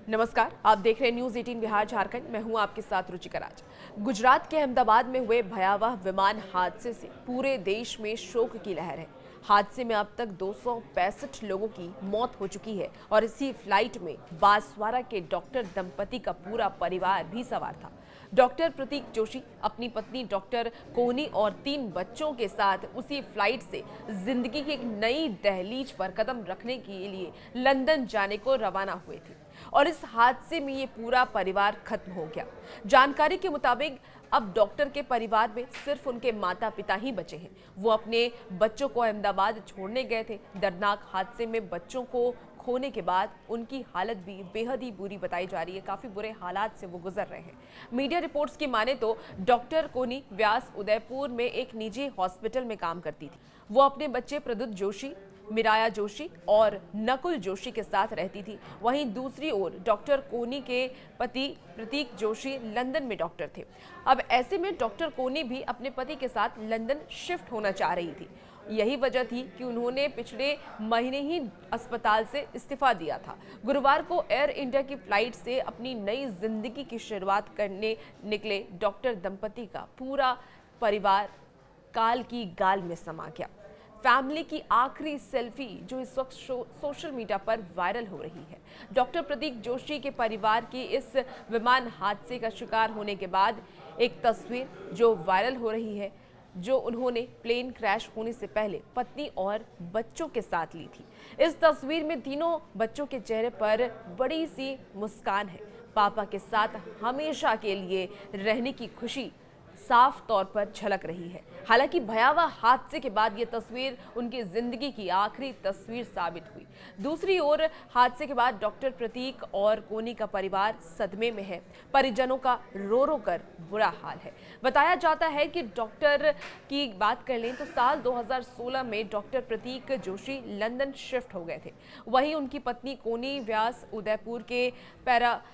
नमस्कार, आप देख रहे हैं न्यूज 18 बिहार झारखंड। मैं हूं आपके साथ रुचिका राज। गुजरात के अहमदाबाद में हुए भयावह विमान हादसे से पूरे देश में शोक की लहर है। हादसे में अब तक 265 लोगों की मौत हो चुकी है और इसी फ्लाइट में बांसवाड़ा के डॉक्टर दंपति का पूरा परिवार भी सवार था। डॉक्टर प्रतीक जोशी अपनी पत्नी डॉक्टर कोनी और 3 बच्चों के साथ उसी फ्लाइट से जिंदगी की एक नई दहलीज पर कदम रखने के लिए लंदन जाने को रवाना हुए थे और इस हादसे में ये पूरा परिवार खत्म हो गया। जानकारी के मुताबिक अब डॉक्टर के परिवार में सिर्फ उनके माता पिता ही बचे हैं। वो अपने बच्चों को अहमदाबाद छोड़ने गए थे। दर्दनाक हादसे में बच्चों को खोने के बाद उनकी हालत भी बेहद ही बुरी बताई जा रही है। काफी बुरे हालात से वो गुजर रहे हैं। मीडिया रिपोर्ट्स की माने तो डॉक्टर कोनी व्यास उदयपुर में एक निजी हॉस्पिटल में काम करती थी। वो अपने बच्चे प्रद्युत जोशी, मिराया जोशी और नकुल जोशी के साथ रहती थी। वहीं दूसरी ओर डॉक्टर कोनी के पति प्रतीक जोशी लंदन में डॉक्टर थे। अब ऐसे में डॉक्टर कोनी भी अपने पति के साथ लंदन शिफ्ट होना चाह रही थी। यही वजह थी कि उन्होंने पिछले महीने ही अस्पताल से इस्तीफा दिया था। गुरुवार को एयर इंडिया की फ्लाइट से अपनी नई जिंदगी की शुरुआत करने निकले डॉक्टर दंपति का पूरा परिवार काल की गाल में समा गया। फैमिली की आखिरी सेल्फी जो इस वक्त सोशल मीडिया पर वायरल हो रही है। डॉक्टर प्रतीक जोशी के परिवार की इस विमान हादसे का शिकार होने के बाद एक तस्वीर जो वायरल हो रही है, जो उन्होंने प्लेन क्रैश होने से पहले पत्नी और बच्चों के साथ ली थी। इस तस्वीर में तीनों बच्चों के चेहरे पर बड़ी सी मुस्कान है। पापा के साथ हमेशा के लिए रहने की खुशी साफ तौर पर झलक रही है। हालांकि भयावह हादसे के बाद यह तस्वीर उनकी जिंदगी की आखिरी तस्वीर साबित हुई। दूसरी ओर हादसे के बाद डॉक्टर प्रतीक और कोनी का परिवार सदमे में है। परिजनों का रो रो कर बुरा हाल है। बताया जाता है कि डॉक्टर की बात कर लें तो साल 2016 में डॉक्टर प्रतीक जोशी लंदन शिफ्ट हो गए थे। वहीं उनकी पत्नी कोनी व्यास उदयपुर के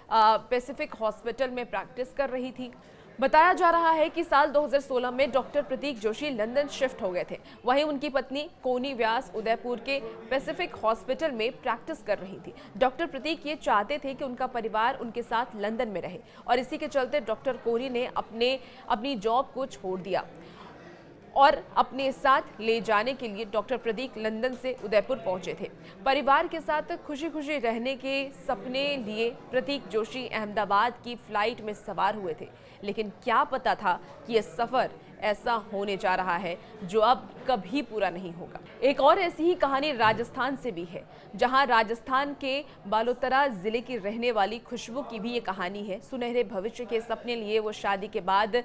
पैसिफिक हॉस्पिटल में प्रैक्टिस कर रही थी। बताया जा रहा है कि साल 2016 में डॉक्टर प्रतीक जोशी लंदन शिफ्ट हो गए थे। वहीं उनकी पत्नी कोनी व्यास उदयपुर के पैसिफिक हॉस्पिटल में प्रैक्टिस कर रही थी। डॉक्टर प्रतीक ये चाहते थे कि उनका परिवार उनके साथ लंदन में रहे और इसी के चलते डॉक्टर कोनी ने अपनी जॉब को छोड़ दिया और अपने साथ ले जाने के लिए डॉक्टर प्रतीक लंदन से उदयपुर पहुंचे थे। परिवार के साथ खुशी खुशी रहने के सपने लिए प्रतीक जोशी अहमदाबाद की फ्लाइट में सवार हुए थे, लेकिन क्या पता था कि यह सफर ऐसा होने जा रहा है जो अब कभी पूरा नहीं होगा। एक और ऐसी ही कहानी राजस्थान से भी है, जहां राजस्थान के बालोतरा जिले की रहने वाली खुशबू की भी ये कहानी है। सुनहरे भविष्य के सपने लिए वो शादी के बाद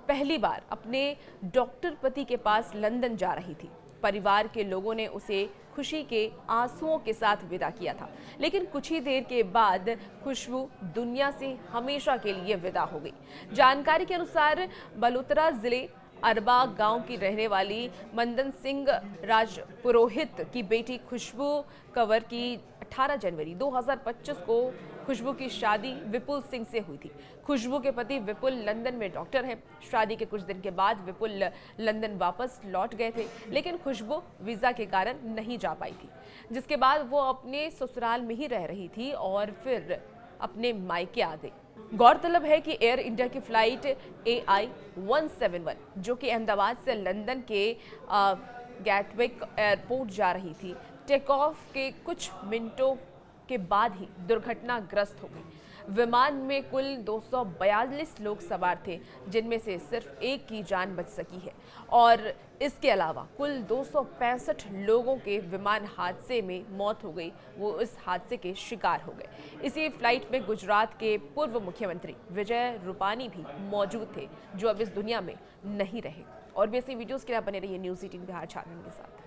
पहली बार अपने डॉक्टर पति के पास लंदन जा रही थी। परिवार के लोगों ने उसे खुशी के आंसुओं के साथ विदा किया था, लेकिन कुछ ही देर के बाद खुशबू दुनिया से हमेशा के लिए विदा हो गई। जानकारी के अनुसार बालोतरा जिले अरबा गांव की रहने वाली मंदन सिंह राजपुरोहित की बेटी खुशबू कंवर की 18 जनवरी 2025 को खुशबू की शादी विपुल सिंह से हुई थी। खुशबू के पति विपुल लंदन में डॉक्टर हैं। शादी के कुछ दिन के बाद विपुल लंदन वापस लौट गए थे, लेकिन खुशबू वीजा के कारण नहीं जा पाई थी, जिसके बाद वो अपने ससुराल में ही रह रही थी और फिर अपने मायके आ गई। गौरतलब है कि एयर इंडिया की फ्लाइट AI 171 जो कि अहमदाबाद से लंदन के गैटविक एयरपोर्ट जा रही थी, टेक ऑफ के कुछ मिनटों के बाद ही दुर्घटनाग्रस्त हो गई। विमान में कुल 242 लोग सवार थे, जिनमें से सिर्फ एक की जान बच सकी है और इसके अलावा कुल 265 लोगों के विमान हादसे में मौत हो गई। वो इस हादसे के शिकार हो गए। इसी फ्लाइट में गुजरात के पूर्व मुख्यमंत्री विजय रूपानी भी मौजूद थे, जो अब इस दुनिया में नहीं रहे। और भी ऐसी वीडियोस के लिए बने रहिए न्यूज़ 18 बिहार झारखंड के साथ।